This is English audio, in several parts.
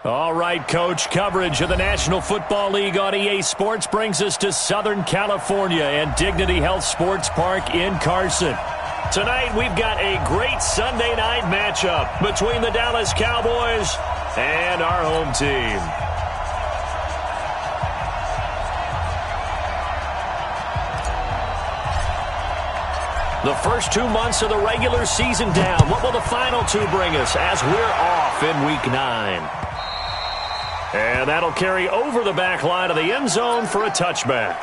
All right, Coach. Coverage of the National Football League on EA Sports brings us to Southern California and Dignity Health Sports Park in Carson. Tonight, we've got a great Sunday night matchup between the Dallas Cowboys and our home team. The first 2 months of the regular season down. What will the final two bring us as we're off in Week 9? And that'll carry over the back line of the end zone for a touchback.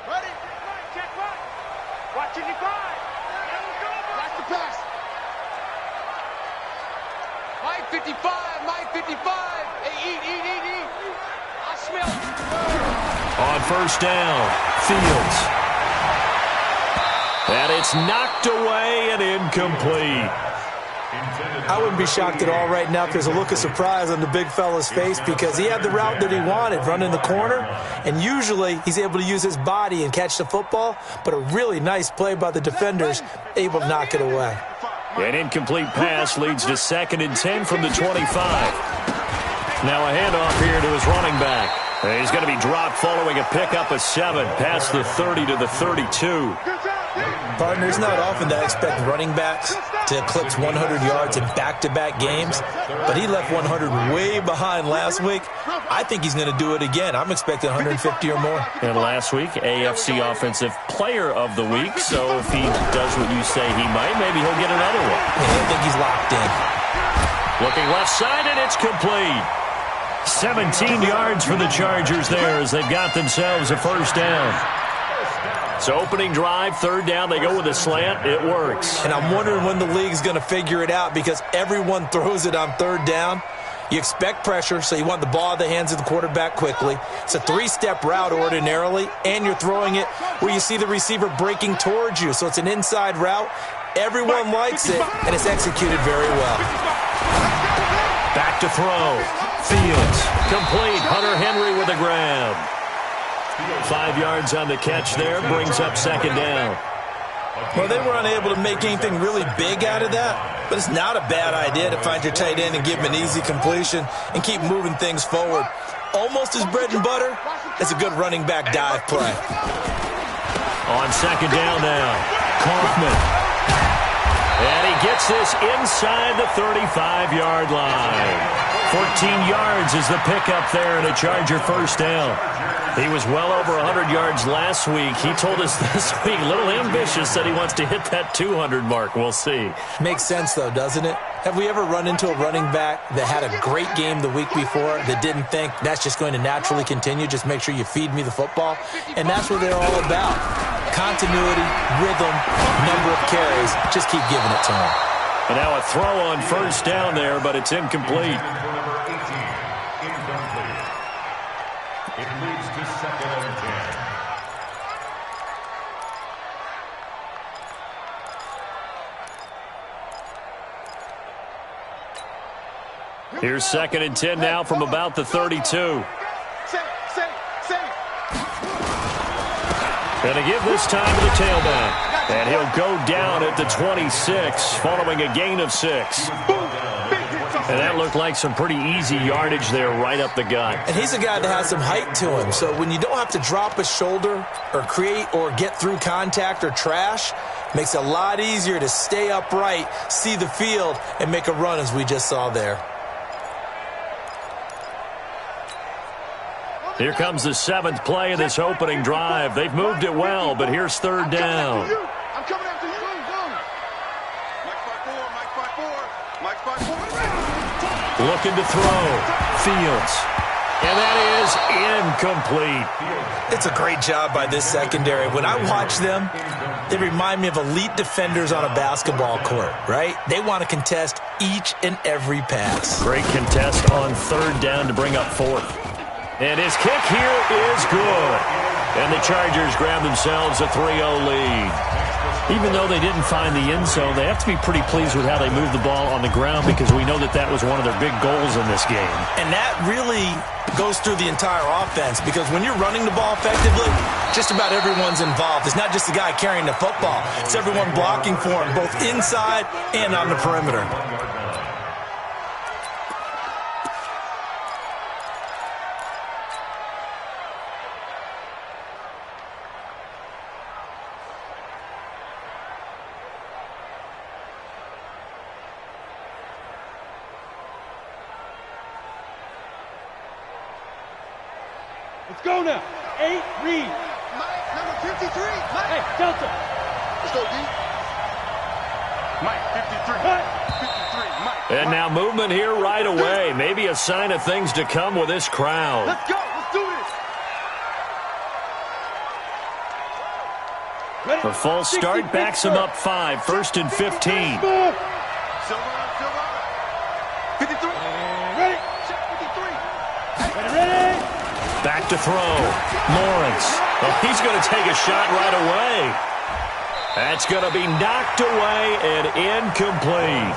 Ready? Check one. Watch it, 5. Watch the pass. Mike 55, Mike 55. Hey, eat. I smell it. On first down, Fields. And it's knocked away and incomplete. I wouldn't be shocked at all right now if there's a look of surprise on the big fella's face because he had the route that he wanted, running the corner, and usually he's able to use his body and catch the football, but a really nice play by the defenders, able to knock it away. An incomplete pass leads to 2nd and 10 from the 25. Now a handoff here to his running back. He's going to be dropped following a pickup of 7 past the 30 to the 32. Partner, it's not often that I expect running backs to eclipse 100 yards in back-to-back games, but he left 100 way behind last week. I think he's going to do it again. I'm expecting 150 or more. And last week, AFC Offensive Player of the Week, so if he does what you say he might, maybe he'll get another one. Yeah, I think he's locked in. Looking left side, and it's complete. 17 yards for the Chargers there as they've got themselves a first down. So opening drive, 3rd down, they go with a slant. It works. And I'm wondering when the league's going to figure it out because everyone throws it on 3rd down. You expect pressure, so you want the ball in the hands of the quarterback quickly. It's a 3-step route ordinarily, and you're throwing it where you see the receiver breaking towards you. So it's an inside route. Everyone likes it, and it's executed very well. Back to throw. Fields. Complete. Hunter Henry with a grab. 5 yards on the catch there, brings up 2nd down. Well, they were unable to make anything really big out of that, but it's not a bad idea to find your tight end and give him an easy completion and keep moving things forward. Almost as bread and butter as a good running back dive play. On 2nd down now, Kaufman. And he gets this inside the 35-yard line. 14 yards is the pickup there and a Charger first down. He was well over 100 yards last week. He told us this week, a little ambitious, that he wants to hit that 200 mark. We'll see. Makes sense, though, doesn't it? Have we ever run into a running back that had a great game the week before that didn't think that's just going to naturally continue? Just make sure you feed me the football. And that's what they're all about. Continuity, rhythm, number of carries. Just keep giving it to him. And now a throw on first down there, but it's incomplete. It leads to 2nd and 10. Here's 2nd and 10 now from about the 32. Going to give this time to the tailback. And he'll go down at the 26 following a gain of 6. And that looked like some pretty easy yardage there right up the gut. And he's a guy that has some height to him. So when you don't have to drop a shoulder or create or get through contact or trash, makes it a lot easier to stay upright, see the field, and make a run as we just saw there. Here comes the 7th play of this opening drive. They've moved it well, but here's 3rd down. I'm coming after you. Mike 5-4. Looking to throw. Fields. And that is incomplete. It's a great job by this secondary. When I watch them, they remind me of elite defenders on a basketball court, right? They want to contest each and every pass. Great contest on 3rd down to bring up 4th. And his kick here is good. And the Chargers grab themselves a 3-0 lead. Even though they didn't find the end zone, they have to be pretty pleased with how they moved the ball on the ground because we know that that was one of their big goals in this game. And that really goes through the entire offense because when you're running the ball effectively, Just about everyone's involved. It's not just the guy carrying the football. It's everyone blocking for him, both inside and on the perimeter. Let's go now. 8, read. Mike, number 53. Mike. Hey, Delta. Let's go, D. Mike, 53. Cut. 53. Mike. And now movement here right away. Maybe a sign of things to come with this crowd. Let's go. Let's do this. Ready? The false start backs him up 5, 1st and 15. Silver. 53. Ready? Check 53. Ready? Back to throw. Lawrence. Oh, he's going to take a shot right away. That's going to be knocked away and incomplete.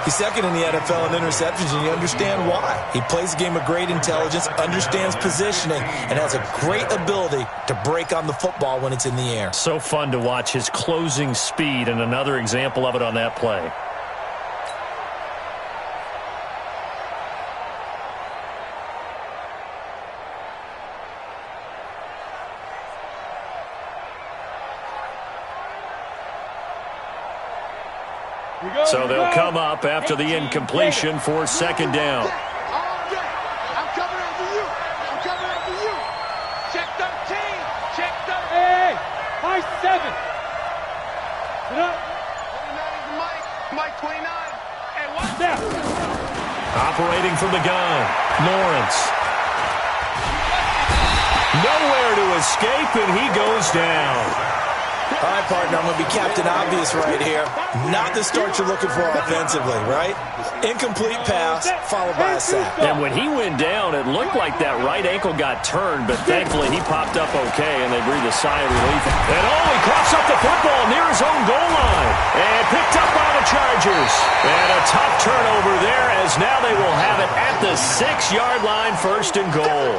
He's second in the NFL in interceptions, and you understand why. He plays a game of great intelligence, understands positioning, and has a great ability to break on the football when it's in the air. So fun to watch his closing speed, and another example of it on that play. So they'll come up after the incompletion for 2nd down. All day. I'm coming after you. I'm coming after you. Check 13. Check 13. Hey, high 7. Sit up. 29 is Mike. Mike, 29. Hey, watch that. Operating from the gun. Lawrence. Nowhere to escape, and he goes down. All right, partner, I'm going to be Captain Obvious right here. Not the start you're looking for offensively, right? Incomplete pass, followed by a sack. And when he went down, it looked like that right ankle got turned, but thankfully he popped up okay, and they breathed a sigh of relief. And he coughs up the football near his own goal line. And picked up by the Chargers. And a tough turnover there, as now they will have it at the 6-yard line, 1st and goal.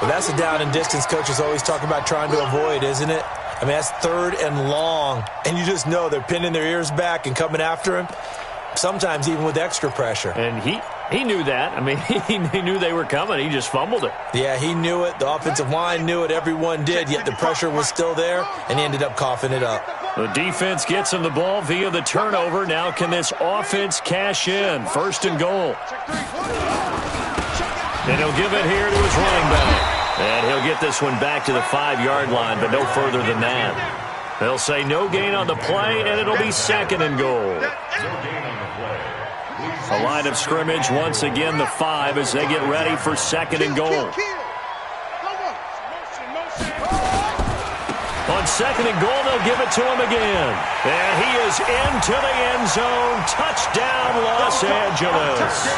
Well, that's a down and distance coaches always talk about trying to avoid, isn't it? I mean, that's 3rd and long, and you just know they're pinning their ears back and coming after him, sometimes even with extra pressure. And he knew that. I mean, he knew they were coming. He just fumbled it. Yeah, he knew it. The offensive line knew it. Everyone did, yet the pressure was still there, and he ended up coughing it up. The defense gets him the ball via the turnover. Now can this offense cash in? 1st and goal. And he'll give it here to his running back. And he'll get this one back to the 5-yard line, but no further than that. They'll say no gain on the play, and it'll be 2nd and goal. A line of scrimmage, once again, the 5 as they get ready for 2nd and goal. On 2nd and goal, they'll give it to him again. And he is into the end zone. Touchdown, Los Angeles.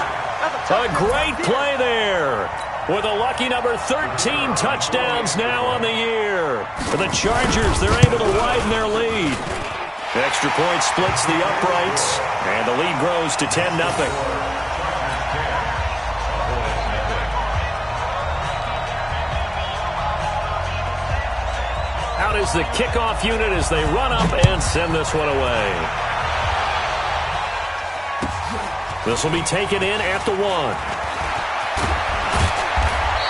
A great play there. With a lucky number 13 touchdowns now on the year. For the Chargers, they're able to widen their lead. The extra point splits the uprights, and the lead grows to 10-0. Out is the kickoff unit as they run up and send this one away. This will be taken in at the 1.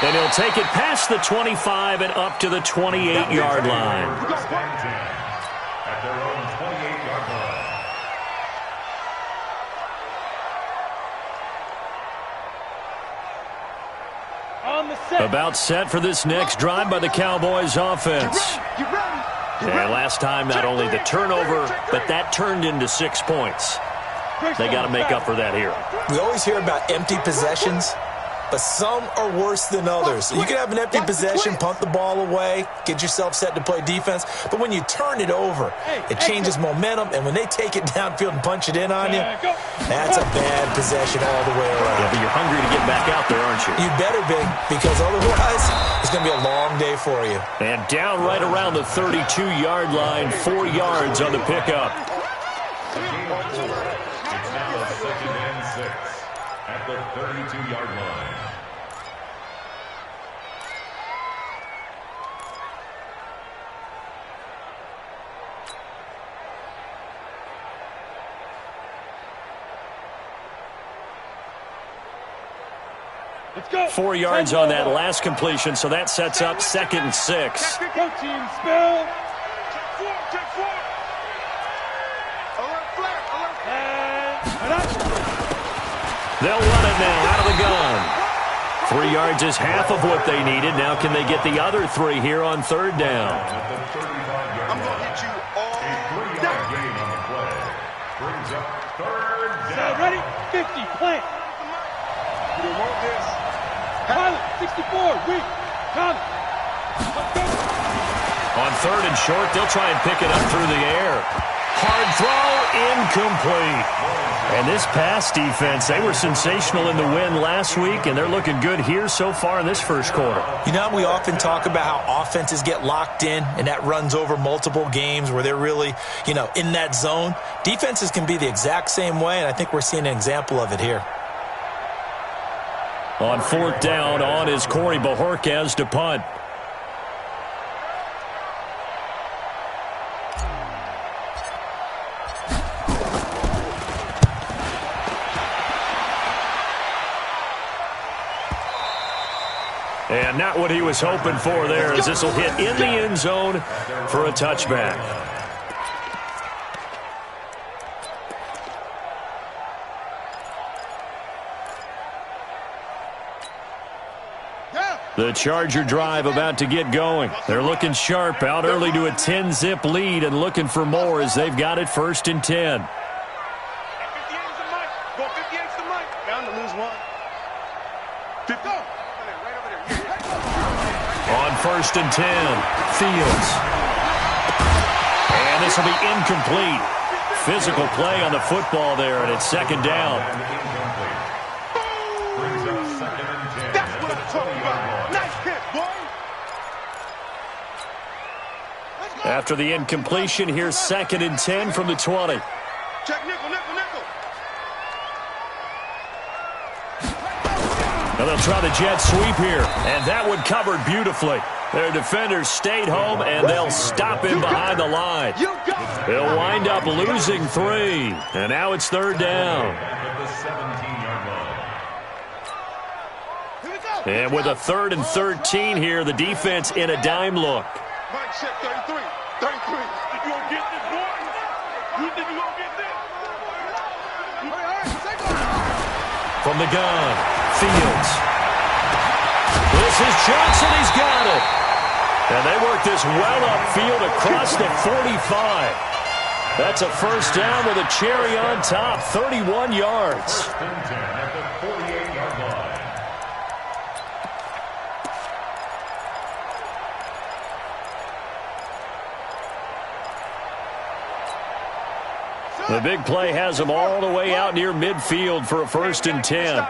And he'll take it past the 25 and up to the 28-yard line. At their own 28-yard line. On the set. About set for this next drive by the Cowboys offense. And last time, not only the turnover, but that turned into 6 points. They got to make up for that here. We always hear about empty possessions, but some are worse than others. You can have an empty possession, punt the ball away, get yourself set to play defense, but when you turn it over, it changes momentum, and when they take it downfield and punch it in on you, that's a bad possession all the way around. Yeah, but you're hungry to get back out there, aren't you? You better be, because otherwise, it's going to be a long day for you. And down right around the 32-yard line, 4 yards on the pickup. It's now a 2nd and 6 at the 32-yard line. Let's go. 4 yards on that last completion, so that sets up 2nd and 6. Go team, spill. Check four. Alert flare, alert. They'll run it now out of the gun. 3 yards is half of what they needed. Now can they get the other 3 here on 3rd down? I'm going to hit you all Three-yard gain on the play. Brings up 3rd down. Ready? 50, plant. You don't want this. Pilot, 64, weak. Come. On 3rd and short, they'll try and pick it up through the air. Hard throw, incomplete. And this pass defense, they were sensational in the win last week, and they're looking good here so far in this first quarter. You know, we often talk about how offenses get locked in, and that runs over multiple games where they're really, in that zone. Defenses can be the exact same way, and I think we're seeing an example of it here. On 4th down, on is Corey Bajorquez to punt. And not what he was hoping for there, as this will hit in the end zone for a touchback. The Charger drive about to get going. They're looking sharp, out early to a 10-zip lead and looking for more as they've got it 1st and 10. 58's the mic. Go 58's the mic. Bound to lose one. 50. On 1st and 10, Fields. And this will be incomplete. Physical play on the football there, and it's 2nd down. Brings up 2nd and 10. That's what I'm talking about. Nice hit, boy. After the incompletion, here's 2nd and 10 from the 20. Check nickel. Now they'll try the jet sweep here, and that one covered beautifully. Their defenders stayed home, and they'll stop him behind the line. They'll wind up losing 3, and now it's 3rd down. And with a 3rd and 13 here, the defense in a dime look. Mike check 33. 33. You gonna get this, boy? You think you gonna get this? From the gun, Fields. This is Johnson. He's got it. And they work this well upfield across the 45. That's a 1st down with a cherry on top, 31 yards. 1st and 10 at the 48-yard line. The big play has them all the way out near midfield for a 1st and 10.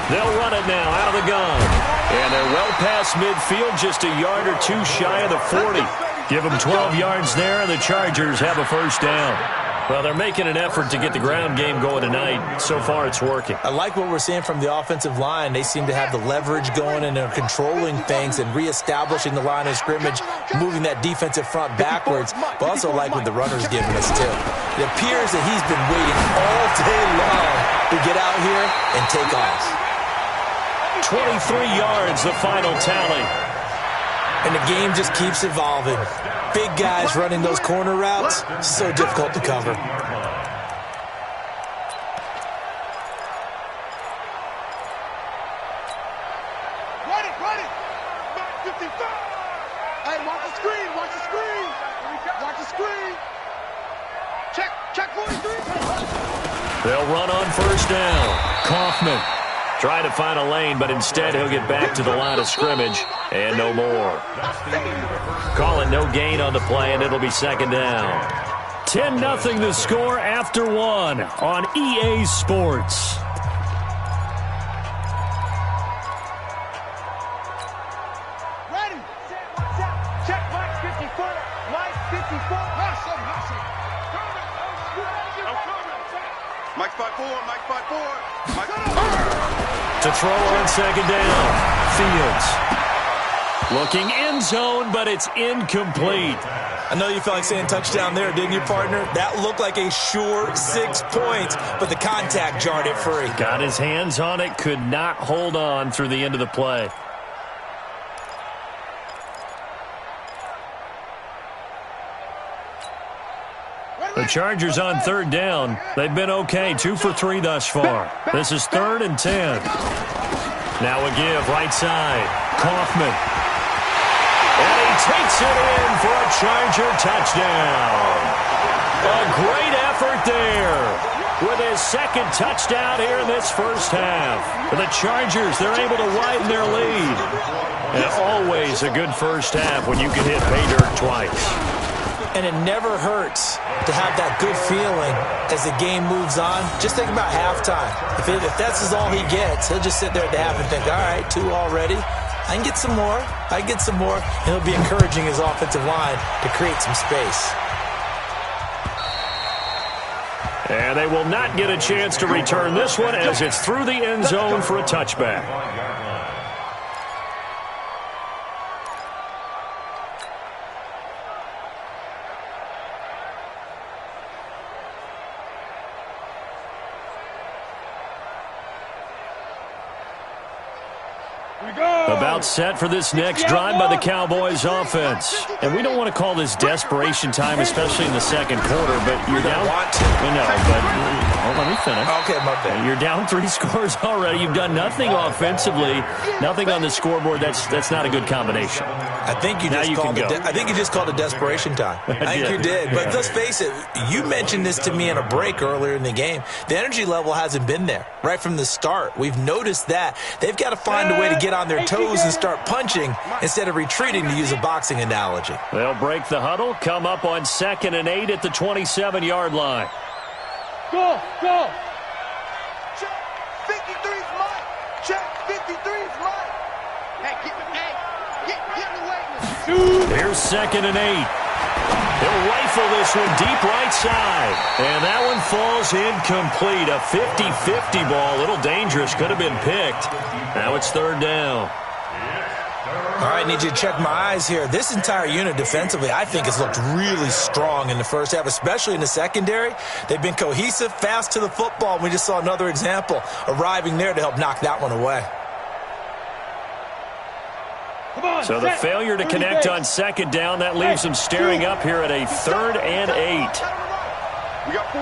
They'll run it now out of the gun. And they're well past midfield, just a yard or 2 shy of the 40. Give them 12 yards there, and the Chargers have a 1st down. Well, they're making an effort to get the ground game going tonight. So far, it's working. I like what we're seeing from the offensive line. They seem to have the leverage going, and they're controlling things and reestablishing the line of scrimmage, moving that defensive front backwards, but also like what the runner's giving us, too. It appears that he's been waiting all day long to get out here and take off. 23 yards, the final tally. And the game just keeps evolving. Big guys running those corner routes, so difficult to cover. Ready. Mark 55. Hey, watch the screen. Watch the screen. Check 43. They'll run on 1st down. Kaufman trying to find a lane, but instead he'll get back to the line of scrimmage and no more. Calling no gain on the play, and it'll be 2nd down. 10-0 the score after 1 on EA Sports. Ready. Check Mike 54. Mike 54. Hustle. Mike 5-4. Mike 5-4. To throw on 2nd down, Fields. Looking end zone, but it's incomplete. I know you felt like saying touchdown there, didn't you, partner? That looked like a sure 6 points, but the contact jarred it free. Got his hands on it, could not hold on through the end of the play. The Chargers on third down. They've been okay, 2 for 3 thus far. This is 3rd and 10. Now a give, right side. Kaufman. And he takes it in for a Charger touchdown. A great effort there with his second touchdown here in this first half. For the Chargers, they're able to widen their lead. And always a good first half when you can hit pay dirt twice. And it never hurts to have that good feeling as the game moves on. Just think about halftime. If that's all he gets, he'll just sit there at the half and think, all right, 2 already. I can get some more. I can get some more. And he'll be encouraging his offensive line to create some space. And they will not get a chance to return this one as it's through the end zone for a touchback. About set for this next drive by the Cowboys offense. And we don't want to call this desperation time, especially in the second quarter, but you're down. Let me finish. Okay, my bad. You're down 3 scores already. You've done nothing offensively, nothing on the scoreboard. That's not a good combination. I think you just called it desperation time. I think you did. But let's face it, you mentioned this to me in a break earlier in the game. The energy level hasn't been there right from the start. We've noticed that. They've got to find a way to get on their toes and start punching instead of retreating, to use a boxing analogy. They'll break the huddle, come up on 2nd and 8 at the 27-yard line. Go! Check 53's mine! Check 53's mine! Hey, get away! Here's 2nd and 8. He'll rifle this one deep right side. And that one falls incomplete. A 50-50 ball. A little dangerous. Could have been picked. Now it's 3rd down. All right, need you to check my eyes here. This entire unit defensively, I think, has looked really strong in the first half, especially in the secondary. They've been cohesive, fast to the football. We just saw another example arriving there to help knock that one away. So the failure to connect on 2nd down, that leaves them staring up here at a 3rd and 8. We got 4.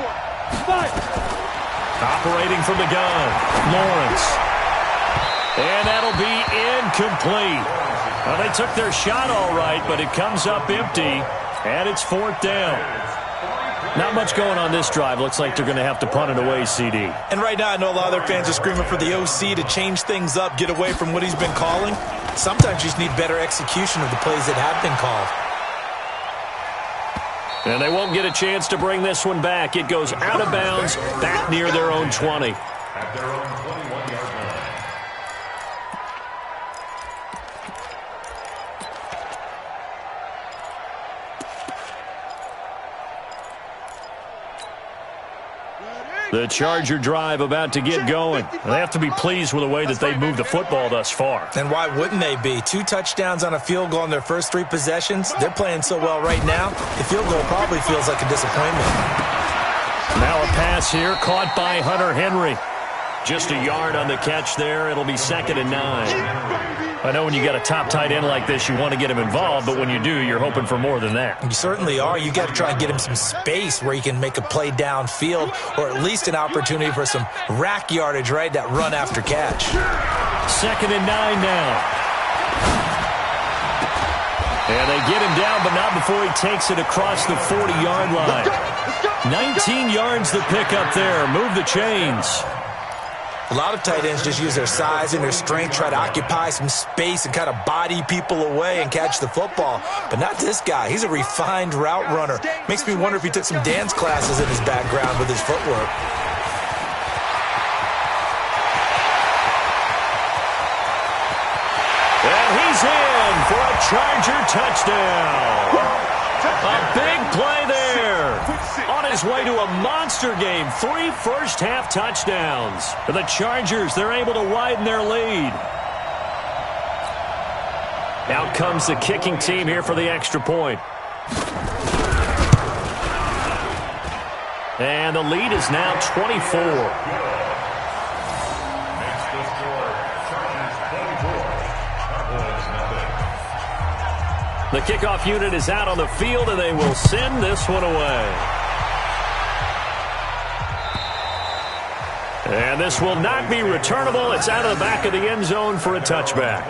Operating from the gun, Lawrence. And that'll be incomplete. Well, they took their shot all right, but it comes up empty, and it's 4th down. Not much going on this drive. Looks like they're going to have to punt it away, CD. And right now, I know a lot of their fans are screaming for the OC to change things up, get away from what he's been calling. Sometimes you just need better execution of the plays that have been called. And they won't get a chance to bring this one back. It goes out of bounds, back near their own 20. At their own 21-yard line. The Charger drive about to get going. They have to be pleased with the way that they've moved the football thus far. And why wouldn't they be? 2 touchdowns on a field goal in their first 3 possessions. They're playing so well right now, the field goal probably feels like a disappointment. Now a pass here, caught by Hunter Henry. Just a yard on the catch there. It'll be 2nd and 9. I know when you got a top tight end like this, you want to get him involved, but when you do, you're hoping for more than that. You certainly are. You got to try and get him some space where he can make a play downfield, or at least an opportunity for some rack yardage, right? That run after catch. 2nd and 9 now. And they get him down, but not before he takes it across the 40-yard line. 19 yards the pick up there. Move the chains. A lot of tight ends just use their size and their strength, try to occupy some space and kind of body people away and catch the football. But not this guy. He's a refined route runner. Makes me wonder if he took some dance classes in his background with his footwork. And he's in for a Charger touchdown. A big play there. On his way to a monster game. 3 first-half touchdowns. For the Chargers, they're able to widen their lead. Out comes the kicking team here for the extra point. And the lead is now 24. The kickoff unit is out on the field, and they will send this one away. And this will not be returnable. It's out of the back of the end zone for a touchback.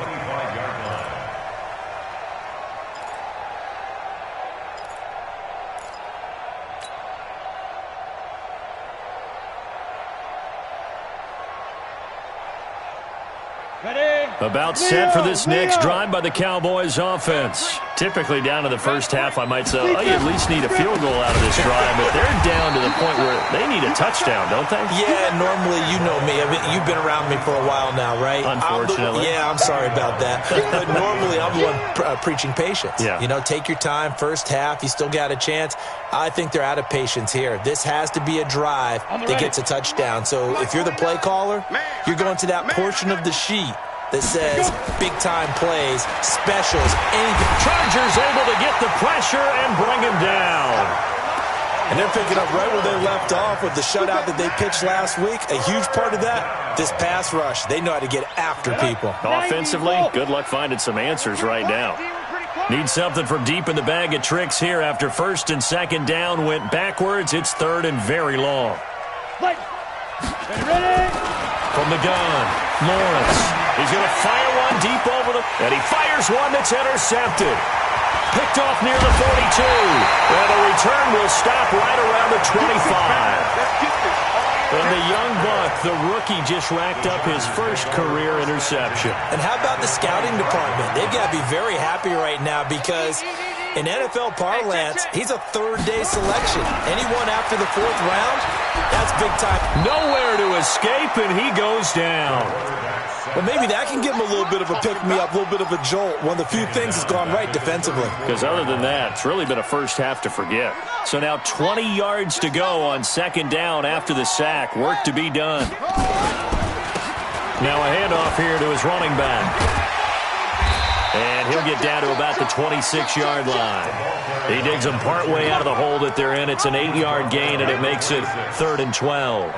About set for this next drive by the Cowboys offense. Typically down to the first half, I might say, oh, you at least need a field goal out of this drive, but they're down to the point where they need a touchdown, don't they? Yeah, normally, you know me. I mean, you've been around me for a while now, right? Unfortunately. I'm sorry about that. But normally, I'm the one preaching patience. Yeah. You know, take your time. First half, you still got a chance. I think they're out of patience here. This has to be a drive that gets a touchdown. So if you're the play caller, you're going to that portion of the sheet that says big-time plays, specials, anything. Chargers able to get the pressure and bring him down. And they're picking up right where they left off with the shutout that they pitched last week. A huge part of that, this pass rush. They know how to get after people. Offensively, good luck finding some answers right now. Need something from deep in the bag of tricks here after first and second down went backwards. It's third and very long. From the gun, Lawrence. He's going to fire one deep over the... And he fires one that's intercepted. Picked off near the 42. And the return will stop right around the 25. And the young buck, the rookie, just racked up his first career interception. And how about the scouting department? They've got to be very happy right now because in NFL parlance, he's a third-day selection. Anyone after the fourth round, that's big time. Nowhere to escape, and he goes down. Well, maybe that can give him a little bit of a pick-me-up, a little bit of a jolt. One of the few things that's gone right defensively. Because other than that, it's really been a first half to forget. So now 20 yards to go on second down after the sack. Work to be done. Now a handoff here to his running back. And he'll get down to about the 26-yard line. He digs them partway out of the hole that they're in. It's an 8-yard gain, and it makes it 3rd and 12.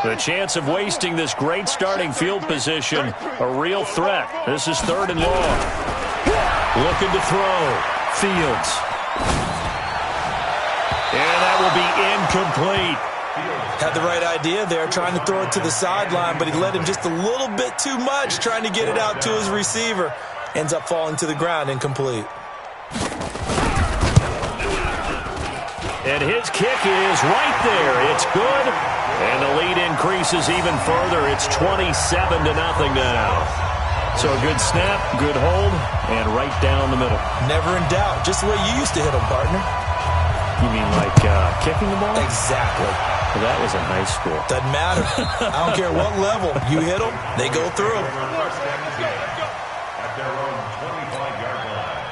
The chance of wasting this great starting field position, a real threat. This is 3rd and long. Looking to throw. Fields. And that will be incomplete. Had the right idea there, trying to throw it to the sideline, but he led him just a little bit too much, trying to get it out to his receiver. Ends up falling to the ground, incomplete. And his kick is right there. It's good. And the lead increases even further. It's 27-0 now. So a good snap, good hold, and right down the middle. Never in doubt. Just the way you used to hit them, partner. You mean like kicking the ball? Exactly. Well, that was in high school. Doesn't matter. I don't care what level. You hit them, they go through. At their own 25-yard line.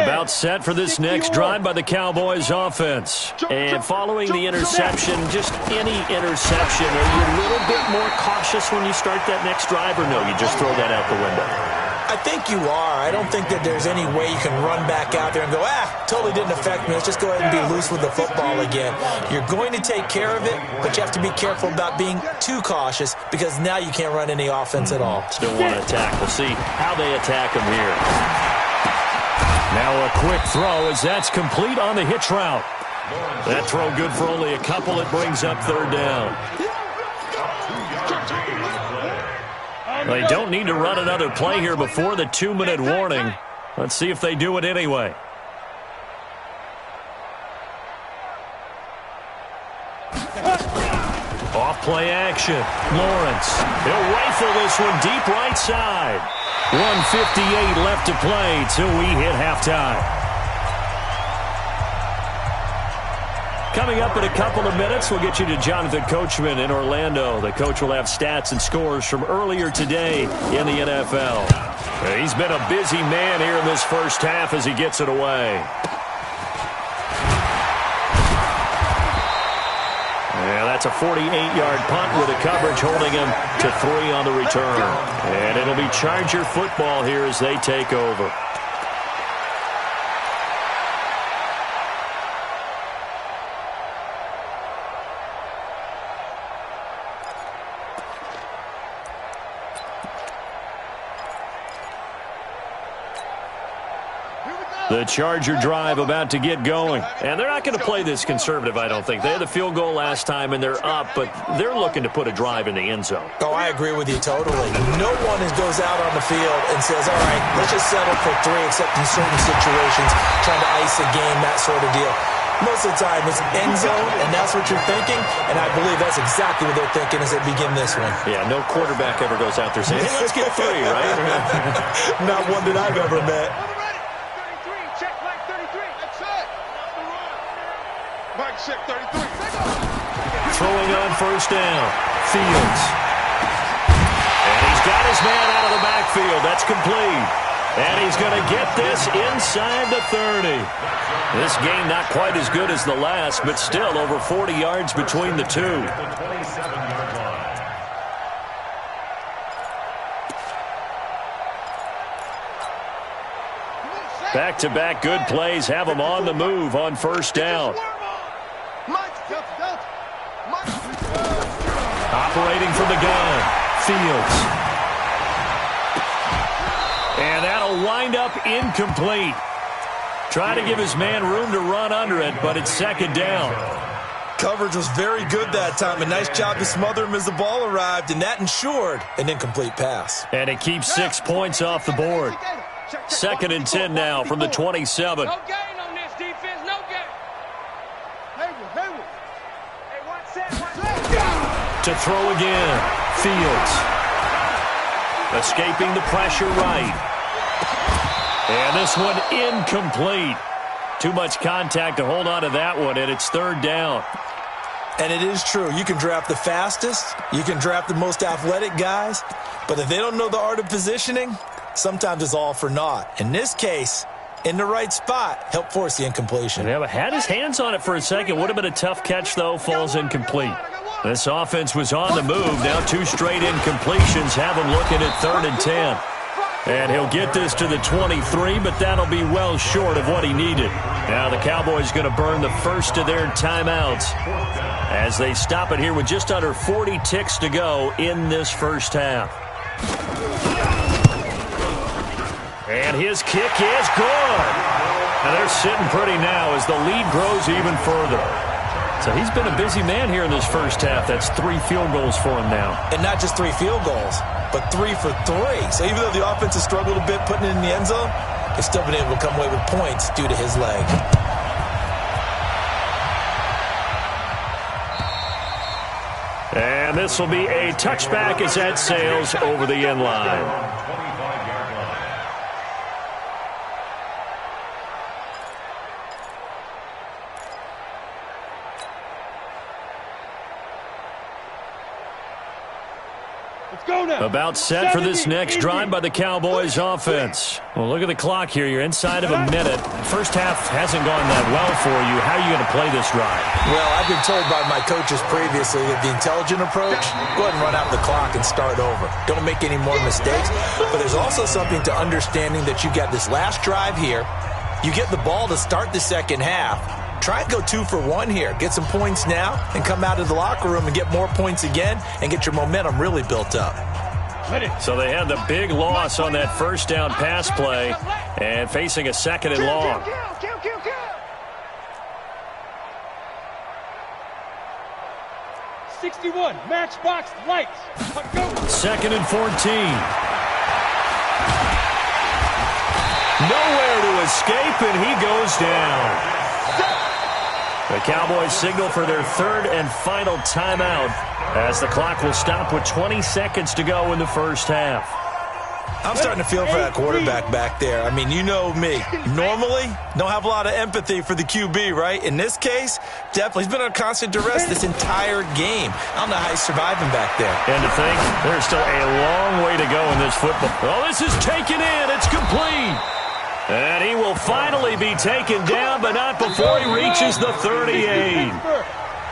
About set for this next drive by the Cowboys offense. And following the interception, just any interception, are you a little bit more cautious when you start that next drive, or no, you just throw that out the window? I think you are. I don't think that there's any way you can run back out there and go, totally didn't affect me. Let's just go ahead and be loose with the football again. You're going to take care of it, but you have to be careful about being too cautious because now you can't run any offense at all. Still want to attack. We'll see how they attack him here. Now a quick throw as that's complete on the hitch route. That throw good for only a couple. It brings up 3rd down. They don't need to run another play here before the 2-minute warning. Let's see if they do it anyway. Off play action. Lawrence. He'll rifle this one deep right side. 1:58 left to play till we hit halftime. Coming up in a couple of minutes, we'll get you to Jonathan Coachman in Orlando. The coach will have stats and scores from earlier today in the NFL. He's been a busy man here in this first half as he gets it away. That's a 48-yard punt with a coverage holding him to 3 on the return. And it'll be Charger football here as they take over. The Charger drive about to get going. And they're not going to play this conservative, I don't think. They had the field goal last time, and they're up, but they're looking to put a drive in the end zone. Oh, I agree with you totally. No one goes out on the field and says, all right, let's just settle for 3, except in certain situations, trying to ice a game, that sort of deal. Most of the time, it's end zone, and that's what you're thinking, and I believe that's exactly what they're thinking as they begin this one. Yeah, no quarterback ever goes out there saying, hey, let's get 3, right? Not one that I've ever met. Check 33. Throwing on first down. Fields. And he's got his man out of the backfield. That's complete. And he's going to get this inside the 30. This game not quite as good as the last, but still over 40 yards between the two. Back-to-back good plays have him on the move on first down. Operating from the gun, Fields. And that'll wind up incomplete. Try to give his man room to run under it, but it's second down. Coverage was very good that time. A nice job to smother him as the ball arrived, and that ensured an incomplete pass. And it keeps 6 points off the board. 2nd and 10 now from the 27. No gain on this defense, no gain. Hayward. Hey, one set. To throw again, Fields. Escaping the pressure right. And this one incomplete. Too much contact to hold on to that one, and it's 3rd down. And it is true. You can draft the fastest. You can draft the most athletic guys. But if they don't know the art of positioning, sometimes it's all for naught. In this case, in the right spot, helped force the incompletion. Yeah, but had his hands on it for a second. Would have been a tough catch, though. Falls incomplete. This offense was on the move. Now 2 straight incompletions have him looking at 3rd and 10. And he'll get this to the 23, but that'll be well short of what he needed. Now the Cowboys going to burn the first of their timeouts as they stop it here with just under 40 ticks to go in this first half. And his kick is good. And they're sitting pretty now as the lead grows even further. So he's been a busy man here in this first half. That's 3 field goals for him now. And not just 3 field goals, but 3 for 3. So even though the offense has struggled a bit putting it in the end zone, they've still been able to come away with points due to his leg. And this will be a touchback as that sails over the end line. About set for this next drive by the Cowboys offense. Well, look at the clock here. You're inside of a minute. First half hasn't gone that well for you. How are you going to play this drive? Well, I've been told by my coaches previously that the intelligent approach, go ahead and run out the clock and start over. Don't make any more mistakes. But there's also something to understanding that you got this last drive here. You get the ball to start the second half. Try and go 2 for 1 here. Get some points now and come out of the locker room and get more points again and get your momentum really built up. So they had the big loss on that first down pass play and facing a 2nd and long. Kill. 61, matchbox lights. 2nd and 14. Nowhere to escape, and he goes down. The Cowboys signal for their 3rd and final timeout as the clock will stop with 20 seconds to go in the first half. I'm starting to feel for that quarterback back there. I mean, you know me. Normally, don't have a lot of empathy for the QB, right? In this case, definitely. He's been on constant duress this entire game. I don't know how he's surviving back there. And to think, there's still a long way to go in this football. Oh, this is taken in. It's complete. And he will finally be taken down, but not before he reaches the 38.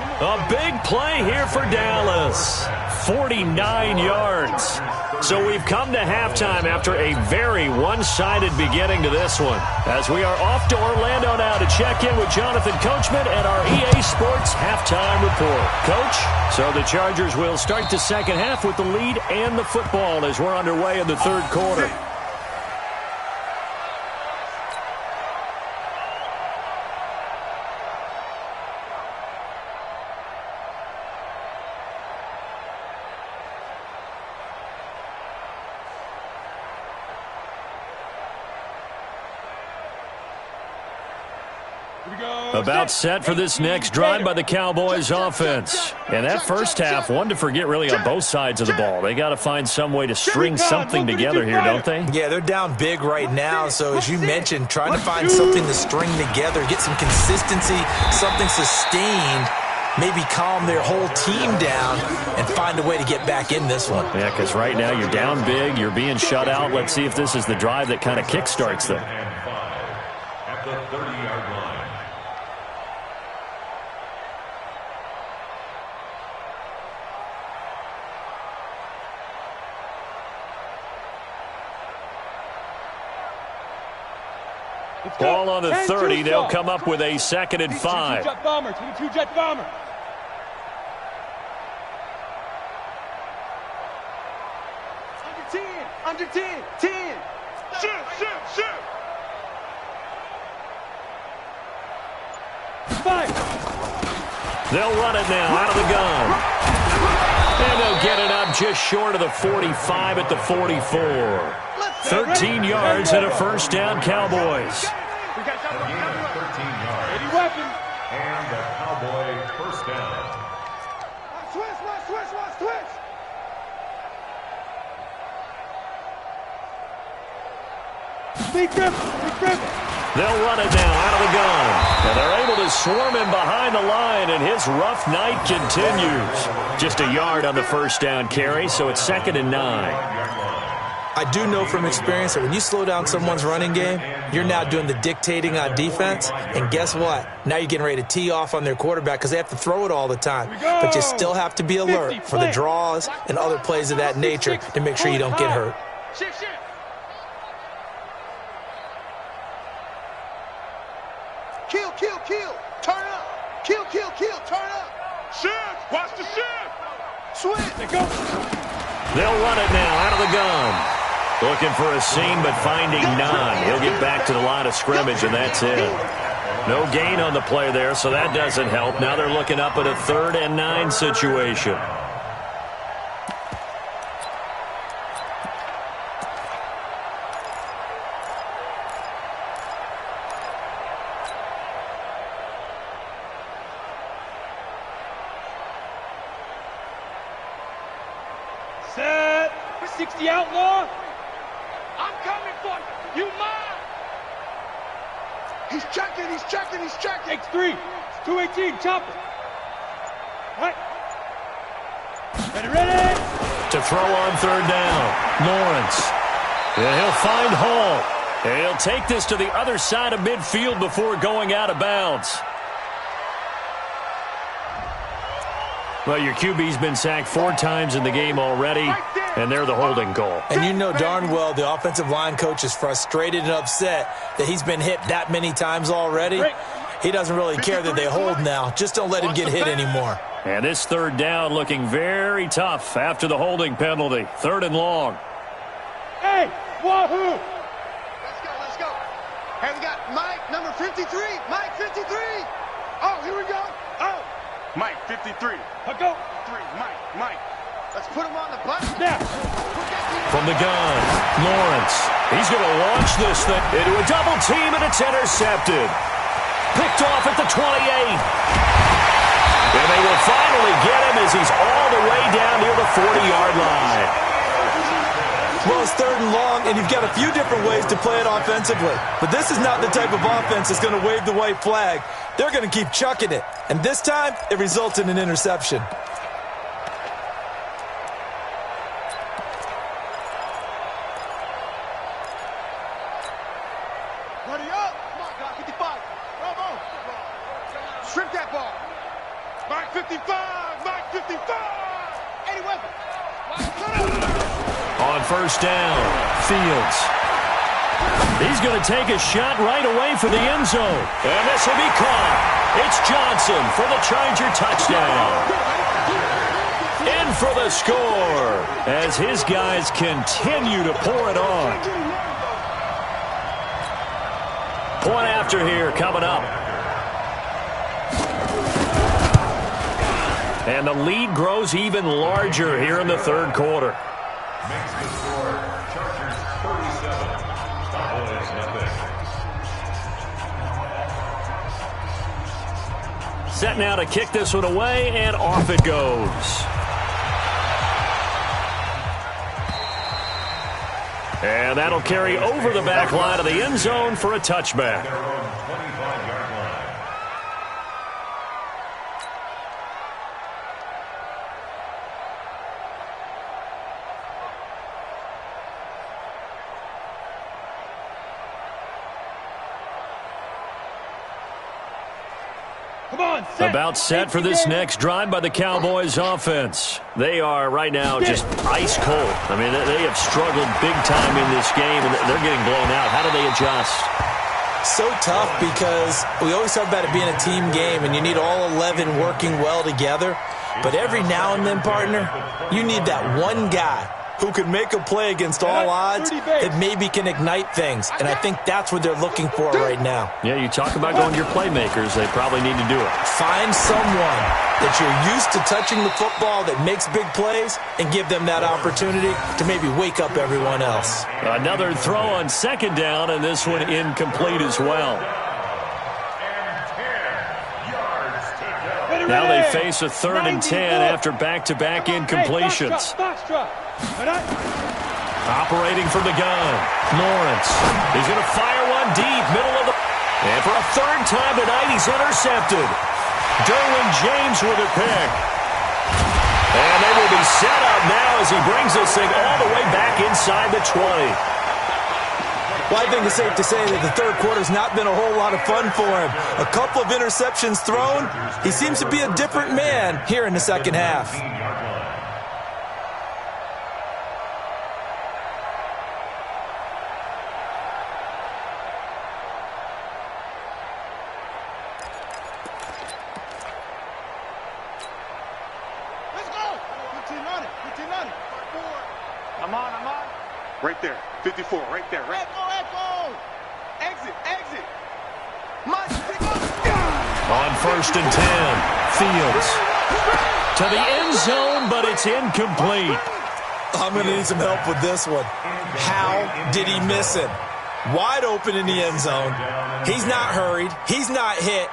A big play here for Dallas. 49 yards. So we've come to halftime after a very one-sided beginning to this one. As we are off to Orlando now to check in with Jonathan Coachman and our EA Sports halftime report. Coach, so the Chargers will start the second half with the lead and the football as we're underway in the third quarter. About set for this next drive by the Cowboys offense. And that first half, one to forget really on both sides of the ball. They got to find some way to string something together here, don't they? Yeah, they're down big right now. So as you mentioned, trying to find something to string together, get some consistency, something sustained, maybe calm their whole team down and find a way to get back in this one. Yeah, because right now you're down big, you're being shut out. Let's see if this is the drive that kind of kickstarts them. At the 30-yard line. Ball on the 30. They'll come up with a 2nd and 5. Jet bomber, 22 jet bomber. Under 10, 10. Shoot, shoot, shoot. 5. They'll run it now out of the gun. And they'll get it up just short of the 45 at the 44. 13 yards and a first down, Cowboys. A gain of 13 yards. And the Cowboy first down. Switch. Big grip. They'll run it now out of the gun. And they're able to swarm him behind the line, and his rough night continues. Just a yard on the first down carry, so it's 2nd and 9. I do know from experience that when you slow down someone's running game, you're now doing the dictating on defense. And guess what? Now you're getting ready to tee off on their quarterback because they have to throw it all the time. But you still have to be alert for the draws and other plays of that nature to make sure you don't get hurt. Shift. Kill. Turn up. Kill. Turn up. Shift. Watch the shift. Switch. Go. They'll run it now out of the gun. Looking for a seam, but finding none. He'll get back to the line of scrimmage, and that's it. No gain on the play there, so that doesn't help. Now they're looking up at a 3rd and 9 situation. Set. 60 outlaw. I'm coming for you. You mine. He's checking. Takes 3. 218. Chop it. Right. Ready. To throw on 3rd down. Lawrence. And he'll find Hall. And he'll take this to the other side of midfield before going out of bounds. Well, your QB's been sacked 4 times in the game already, and they're the holding goal. And you know darn well the offensive line coach is frustrated and upset that he's been hit that many times already. He doesn't really care that they hold now. Just don't let him get hit anymore. And this 3rd down looking very tough after the holding penalty. 3rd and long. Hey, wahoo! Let's go. Hey, we got Mike, number 53. Mike, 53. Oh, here we go. Oh, Mike, 53. go. 3, Mike. Let's put him on the bus. Now. From the gun, Lawrence. He's going to launch this thing into a double team, and it's intercepted. Picked off at the 28. And they will finally get him as he's all the way down near the 40-yard line. Well, it's 3rd and long, and you've got a few different ways to play it offensively. But this is not the type of offense that's going to wave the white flag. They're going to keep chucking it. And this time, it results in an interception. Ready up. Come on, God, 55. Bravo. Shrimp that ball. Mike 55! Mike 55! Any weapon! On first down, Fields. He's going to take a shot right away for the end zone. And this will be caught. It's Johnson for the Charger touchdown. In for the score as his guys continue to pour it on. Point after here coming up. And the lead grows even larger here in the third quarter. Makes the score Chargers 37, Cowboys nothing. Set now to kick this one away, and off it goes. And that'll carry over the back line of the end zone for a touchback. Their own 25-yard line. About set for this next drive by the Cowboys offense. They are right now just ice cold. I mean, they have struggled big time in this game, and they're getting blown out. How do they adjust? So tough because we always talk about it being a team game, and you need all 11 working well together. But every now and then, partner, you need that one guy who can make a play against all odds that maybe can ignite things. And I think that's what they're looking for right now. Yeah, you talk about going to your playmakers. They probably need to do it. Find someone that you're used to touching the football that makes big plays and give them that opportunity to maybe wake up everyone else. Another throw on second down, and this one incomplete as well. Now they face a 3rd and 10 after back-to-back incompletions. Operating from the gun, Lawrence. He's going to fire one deep, middle of the... And for a 3rd time tonight, he's intercepted. Derwin James with a pick. And they will be set up now as he brings this thing all the way back inside the 20. Well, I think it's safe to say that the third quarter's not been a whole lot of fun for him. A couple of interceptions thrown. He seems to be a different man here in the second half. Let's go! 15 on it. 15 on it. I'm on. Right there. 54, right there. Right. Echo! Exit! Mike, pick up! On 1st and 10, Fields. To the end zone, but it's incomplete. I'm going to need some help with this one. How did he miss him? Wide open in the end zone. He's not hurried. He's not hit.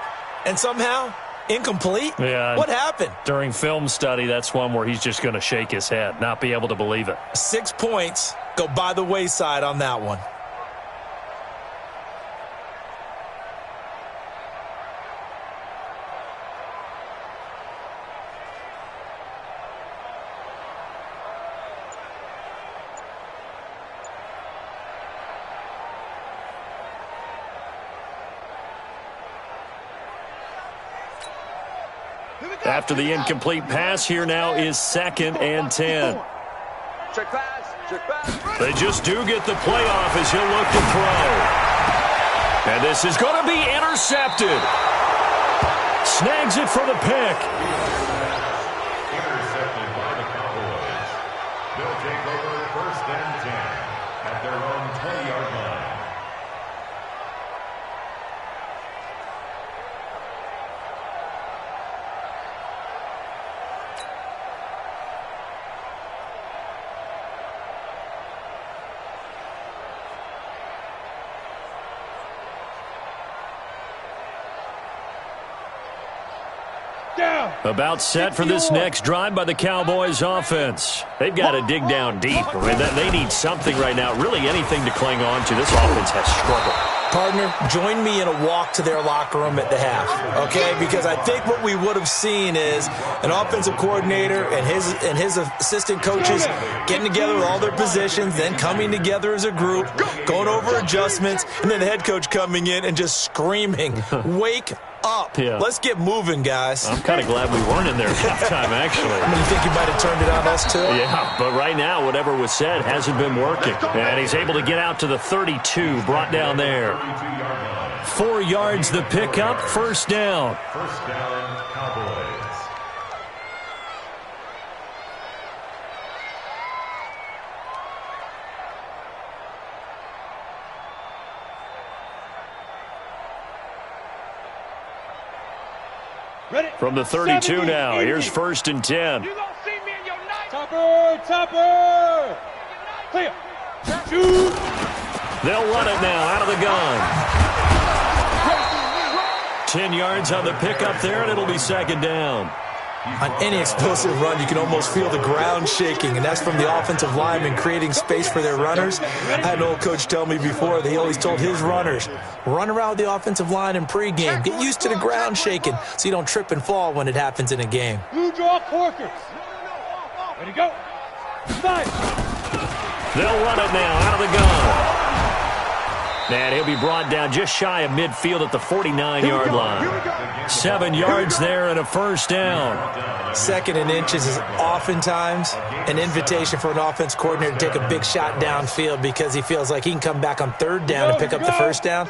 And somehow, incomplete? Yeah. What happened? During film study, that's one where he's just going to shake his head, not be able to believe it. 6 points go by the wayside on that one. After the incomplete pass, here now is 2nd and 10. Check pass. They just do get the playoff as he'll look to throw. And this is going to be intercepted. Snags it for the pick. Intercepted by the Cowboys. They'll take over 1st and 10 at their own 20-yard line. About set for this next drive by the Cowboys offense. They've got to dig down deep. I mean, they need something right now, really anything to cling on to. This offense has struggled. Partner, join me in a walk to their locker room at the half, okay? Because I think what we would have seen is an offensive coordinator and his assistant coaches getting together with all their positions, then coming together as a group, going over adjustments, and then the head coach coming in and just screaming, wake up. Yeah. Let's get moving, guys. I'm kind of glad we weren't in there at halftime, actually. You think you might have turned it on us, too? Yeah, but right now, whatever was said hasn't been working. And he's able to get out to the 32, brought down there. 4 yards the pickup, first down. First down, Cowboys. From the 32 now, here's first and 10. You gonna see me in your night. Topper! Clear. Shoot! They'll run it now out of the gun. 10 yards on the pickup there, and it'll be second down. On any explosive run, you can almost feel the ground shaking, and that's from the offensive linemen creating space for their runners. I had an old coach tell me before that he always told his runners, run around the offensive line in pregame. Get used to the ground shaking so you don't trip and fall when it happens in a game. Blue draw Corkers. Ready to go. Five. They'll run it now out of the gun. And he'll be brought down just shy of midfield at the 49-yard line. 7 yards there and a first down. 2nd and inches is oftentimes an invitation for an offense coordinator to take a big shot downfield because he feels like he can come back on 3rd down and pick up the first down.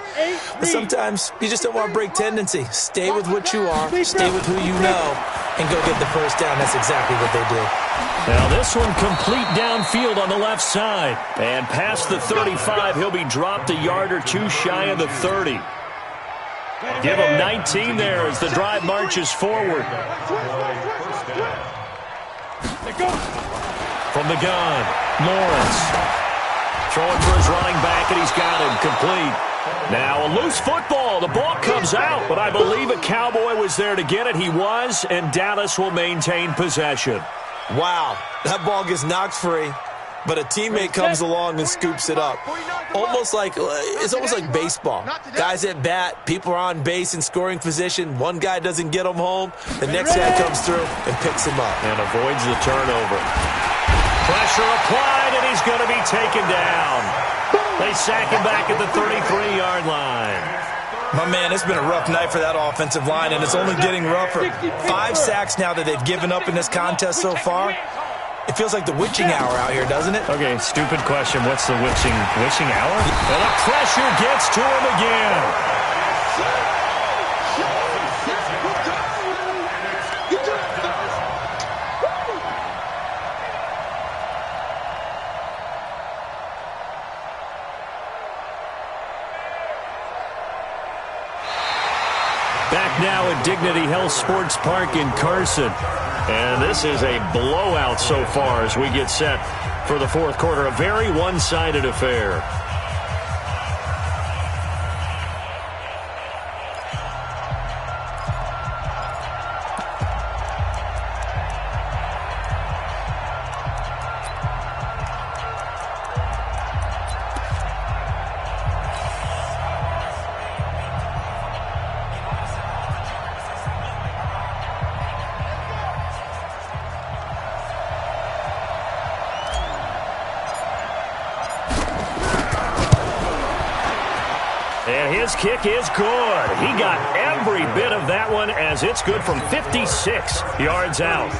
But sometimes you just don't want to break tendency. Stay with what you are, stay with who you know, and go get the first down. That's exactly what they do. Now this one complete downfield on the left side. And past the 35, he'll be dropped a yard or two shy of the 30. Give him 19 there as the drive marches forward. From the gun, Lawrence. Throwing for his running back, and he's got him complete. Now a loose football. The ball comes out, but I believe a Cowboy was there to get it. He was, and Dallas will maintain possession. Wow, that ball gets knocked free, but a teammate comes along and scoops it up. It's almost like baseball. Guys at bat, people are on base in scoring position. One guy doesn't get him home. The next guy comes through and picks him up. And avoids the turnover. Pressure applied, and he's going to be taken down. They sack him back at the 33-yard line. My man, it's been a rough night for that offensive line, and it's only getting rougher. 5 sacks now that they've given up in this contest so far. It feels like the witching hour out here, doesn't it? Okay, stupid question. What's the witching hour? And the pressure gets to him again. Back now at Dignity Health Sports Park in Carson. And this is a blowout so far as we get set for the fourth quarter. A very one-sided affair. And his kick is good. He got every bit of that one as it's good from 56 yards out.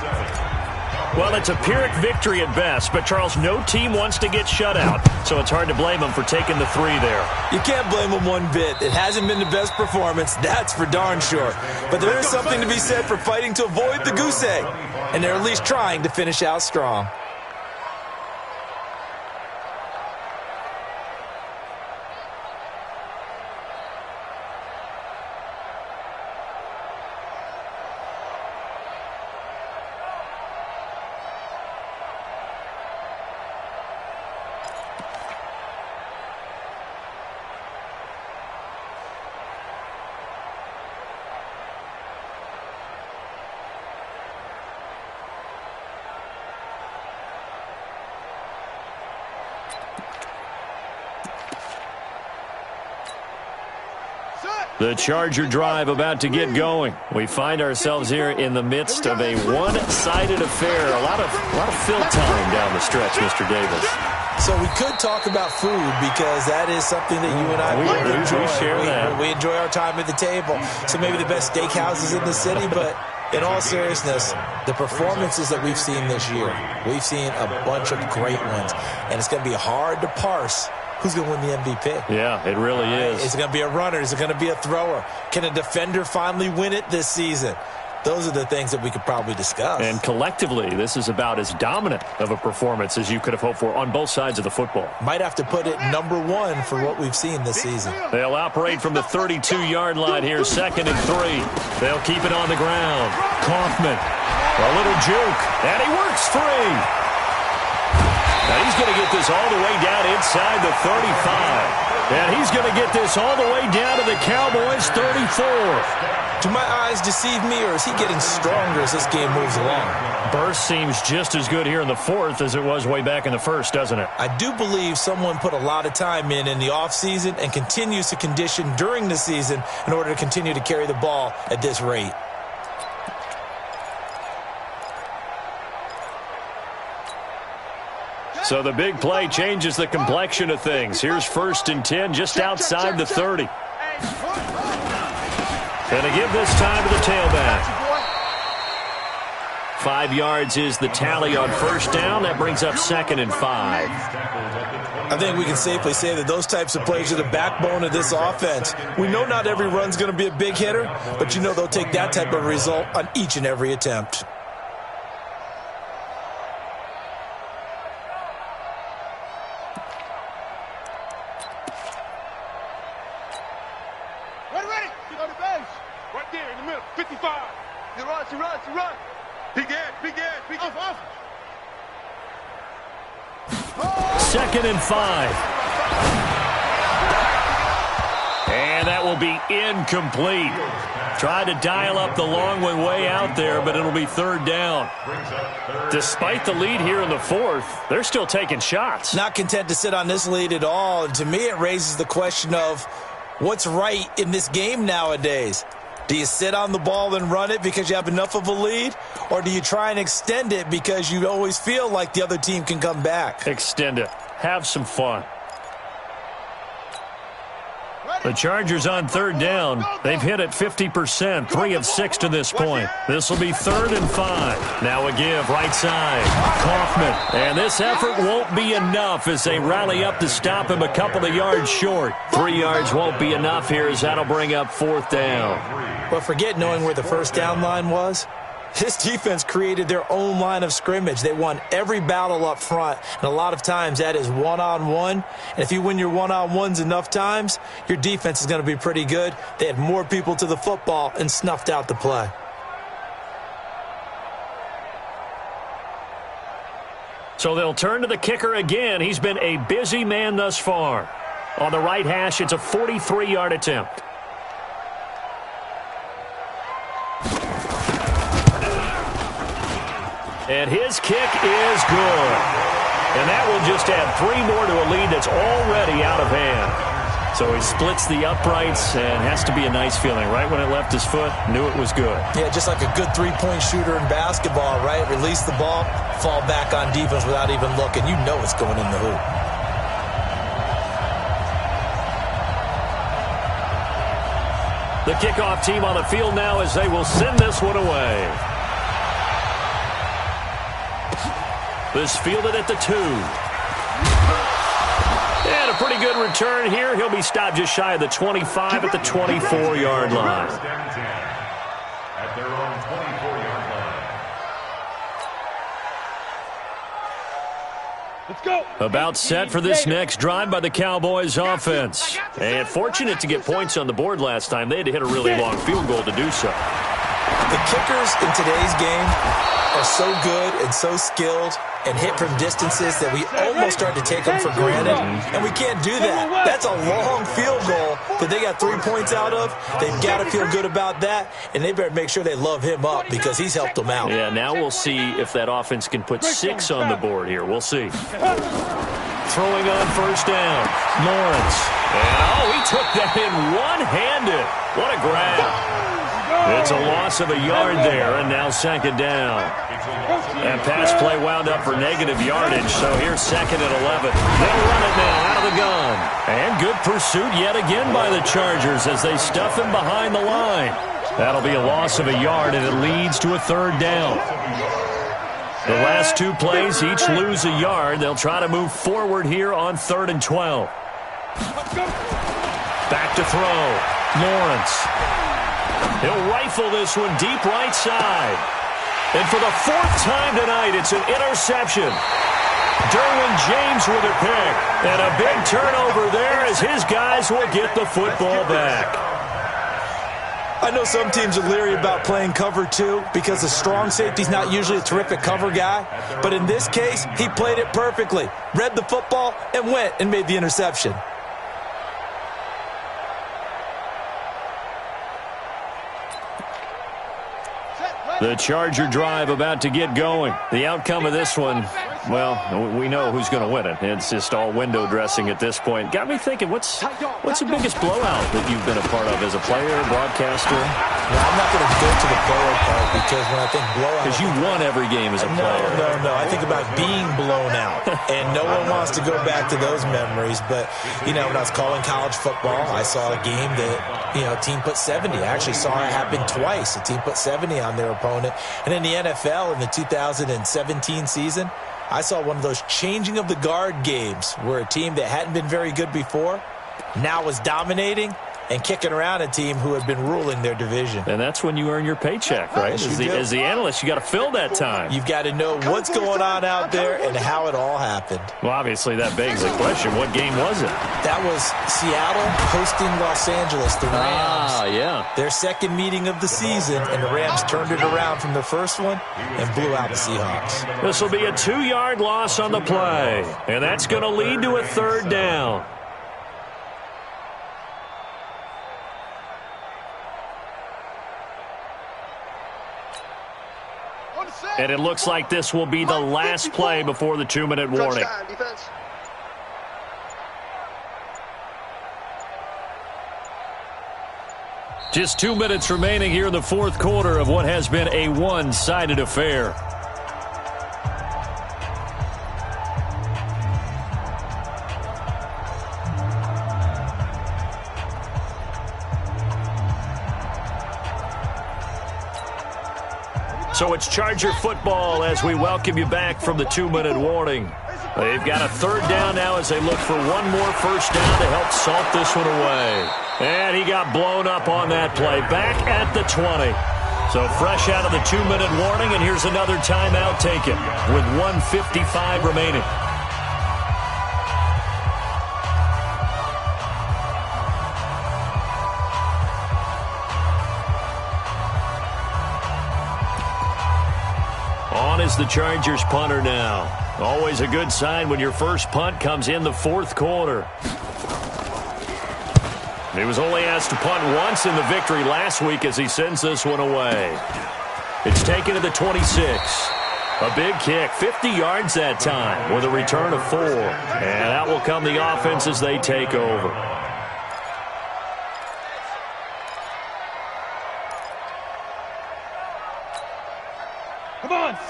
Well, it's a Pyrrhic victory at best, but, Charles, no team wants to get shut out, so it's hard to blame them for taking the 3 there. You can't blame them one bit. It hasn't been the best performance, that's for darn sure. But there is something to be said for fighting to avoid the goose egg, and they're at least trying to finish out strong. The Charger drive about to get going. We find ourselves here in the midst of a one-sided affair. A lot of fill time down the stretch, Mr. Davis. So we could talk about food because that is something that you and I enjoy. We share that. We enjoy our time at the table. So maybe the best steakhouses in the city, but in all seriousness, the performances that we've seen this year, we've seen a bunch of great ones, and it's going to be hard to parse who's going to win the MVP. Yeah, it really is. Is it going to be a runner? Is it going to be a thrower? Can a defender finally win it this season? Those are the things that we could probably discuss. And collectively, this is about as dominant of a performance as you could have hoped for on both sides of the football. Might have to put it number one for what we've seen this season. They'll operate from the 32-yard line here, 2nd and 3. They'll keep it on the ground. Kaufman, a little juke, and he works free. Now he's going to get this all the way down inside the 35. And he's going to get this all the way down to the Cowboys' 34. Do my eyes deceive me, or is he getting stronger as this game moves along? Burst seems just as good here in the 4th as it was way back in the 1st, doesn't it? I do believe someone put a lot of time in the offseason and continues to condition during the season in order to continue to carry the ball at this rate. So the big play changes the complexion of things. Here's 1st and 10 just outside the 30. And to give this time to the tailback. 5 yards is the tally on 1st down. That brings up 2nd and 5. I think we can safely say that those types of plays are the backbone of this offense. We know not every run's going to be a big hitter, but you know they'll take that type of result on each and every attempt. Right there in the middle, 55. He runs. Big end. Off. 2nd and 5. And that will be incomplete. Tried to dial up the long one way out there, but it'll be 3rd down. Despite the lead here in the 4th, they're still taking shots. Not content to sit on this lead at all. And to me, it raises the question of what's right in this game nowadays. Do you sit on the ball and run it because you have enough of a lead? Or do you try and extend it because you always feel like the other team can come back? Extend it. Have some fun. The Chargers on 3rd down. They've hit it 50%, 3 of 6 to this point. This will be 3rd and 5. Now a give, right side. Kaufman. And this effort won't be enough as they rally up to stop him a couple of yards short. 3 yards won't be enough here as that'll bring up 4th down. But forget knowing where the first down line was. This defense created their own line of scrimmage. They won every battle up front, and a lot of times that is one-on-one. And if you win your one-on-ones enough times, your defense is going to be pretty good. They had more people to the football and snuffed out the play. So they'll turn to the kicker again. He's been a busy man thus far. On the right hash, it's a 43-yard attempt. And his kick is good. And that will just add 3 more to a lead that's already out of hand. So he splits the uprights and has to be a nice feeling. Right when it left his foot, knew it was good. Yeah, just like a good three-point shooter in basketball, right? Release the ball, fall back on defense without even looking. You know it's going in the hoop. The kickoff team on the field now as they will send this one away. This fielded at the 2. And a pretty good return here. He'll be stopped just shy of the 25 at the 24-yard line. At their own 24-yard line. Let's go. About set for this next drive by the Cowboys offense. And fortunate to get points on the board last time. They had to hit a really long field goal to do so. The kickers in today's game are so good and so skilled and hit from distances that we almost start to take them for granted, and we can't do that. That's a long field goal that they got 3 points out of. They've got to feel good about that, and they better make sure they love him up because he's helped them out. Yeah, now we'll see if that offense can put 6 on the board here. We'll see. Throwing on 1st down, Lawrence. And, he took that in one-handed. What a grab. It's a loss of a yard there, and now second down. That pass play wound up for negative yardage, so here's second and 11. They'll run it now out of the gun. And good pursuit yet again by the Chargers as they stuff him behind the line. That'll be a loss of a yard, and it leads to a third down. The last two plays each lose a yard. They'll try to move forward here on 3rd and 12. Back to throw. Lawrence. He'll rifle this one deep right side. And for the 4th time tonight, it's an interception. Derwin James with a pick. And a big turnover there as his guys will get the football back. I know some teams are leery about playing cover 2 because the strong safety's not usually a terrific cover guy. But in this case, he played it perfectly. Read the football and went and made the interception. The Charger drive about to get going. The outcome of this one, well, we know who's going to win it. It's just all window dressing at this point. Got me thinking, what's the biggest blowout that you've been a part of as a player, broadcaster? Well, I'm not going to go to the player part because when I think blowout... Because you won every game as a player. No. I think about being blown out. And no one wants to go back to those memories. But, when I was calling college football, I saw a game that, a team put 70. I actually saw it happen twice. A team put 70 on their opponent. And in the NFL in the 2017 season, I saw one of those changing of the guard games where a team that hadn't been very good before now was dominating and kicking around a team who had been ruling their division. And that's when you earn your paycheck, right? As the analyst, you got to fill that time. You've got to know what's going on out there and how it all happened. Well, obviously that begs the question, what game was it? That was Seattle hosting Los Angeles, the Rams. Yeah. Their second meeting of the season, and the Rams turned it around from their first one and blew out the Seahawks. This will be a 2-yard loss on the play, and that's going to lead to a third down. And it looks like this will be the last play before the 2-minute warning. Just 2 minutes remaining here in the fourth quarter of what has been a one-sided affair. So it's Charger football as we welcome you back from the 2-minute warning. They've got a third down now as they look for one more first down to help salt this one away. And he got blown up on that play. Back at the 20. So fresh out of the 2-minute warning, and here's another timeout taken with 1:55 remaining. On is the Chargers punter now. Always a good sign when your first punt comes in the fourth quarter. He was only asked to punt once in the victory last week as he sends this one away. It's taken to the 26. A big kick, 50 yards that time with a return of 4. And out will come the offense as they take over.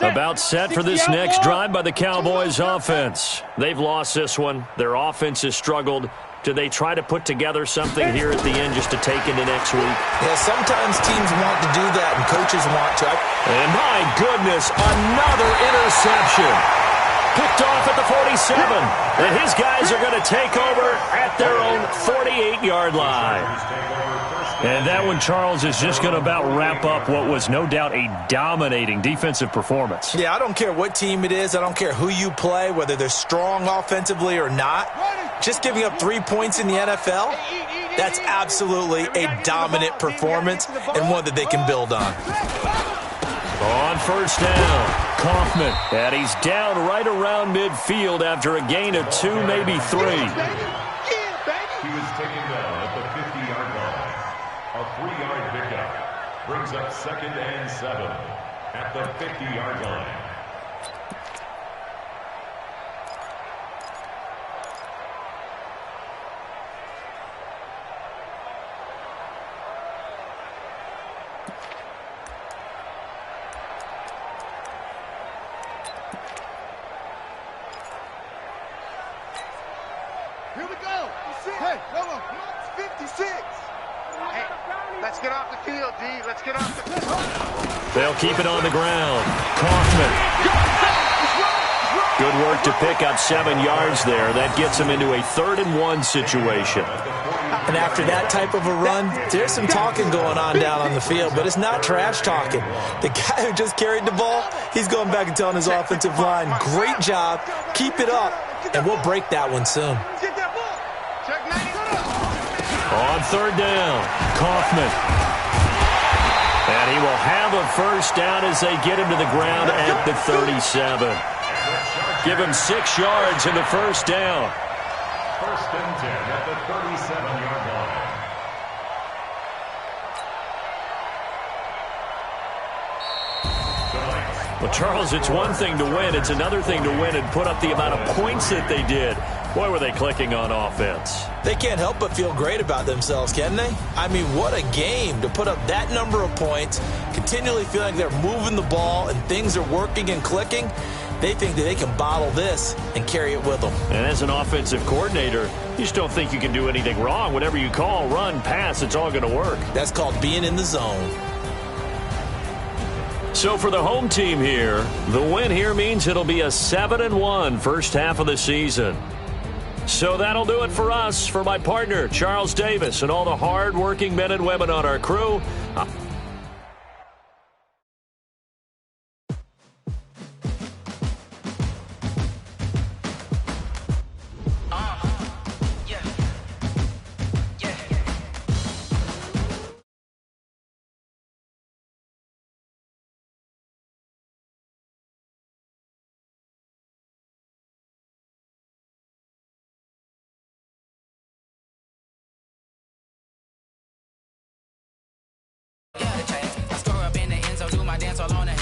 About set for this next drive by the Cowboys offense. They've lost this one. Their offense has struggled. Do they try to put together something here at the end just to take into next week? Yeah, sometimes teams want to do that and coaches want to. And my goodness, another interception. Picked off at the 47. And his guys are going to take over at their own 48-yard line. And that one, Charles, is just going to about wrap up what was no doubt a dominating defensive performance. Yeah, I don't care what team it is. I don't care who you play, whether they're strong offensively or not. Just giving up 3 points in the NFL, that's absolutely a dominant performance and one that they can build on. On first down, Kaufman. And he's down right around midfield after a gain of 2, maybe 3. He was taken down at the 50-yard line. A 3-yard pickup brings up 2nd and 7 at the 50-yard line. Hey, come on. It's 56. Hey, let's get off the field, D. Let's get off the field. They'll keep it on the ground. Kaufman. Good work to pick up 7 yards there. That gets them into a 3rd-and-1 situation. And after that type of a run, there's some talking going on down on the field, but it's not trash talking. The guy who just carried the ball, he's going back and telling his offensive line, great job, keep it up, and we'll break that one soon. Get that ball. Check 90. On 3rd down, Kaufman. And he will have a first down as they get him to the ground at the 37. Give him 6 yards in the first down. 1st and 10 at the 37-yard line. Well, Charles, it's one thing to win. It's another thing to win and put up the amount of points that they did. Boy, were they clicking on offense. They can't help but feel great about themselves, can they? I mean, what a game to put up that number of points, continually feeling like they're moving the ball and things are working and clicking. They think that they can bottle this and carry it with them. And as an offensive coordinator, you just don't think you can do anything wrong. Whatever you call, run, pass, it's all going to work. That's called being in the zone. So for the home team here, the win here means it'll be a 7-1 first half of the season. So that'll do it for us. For my partner, Charles Davis, and all the hard-working men and women on our crew, I score up in the end zone, do my dance all on the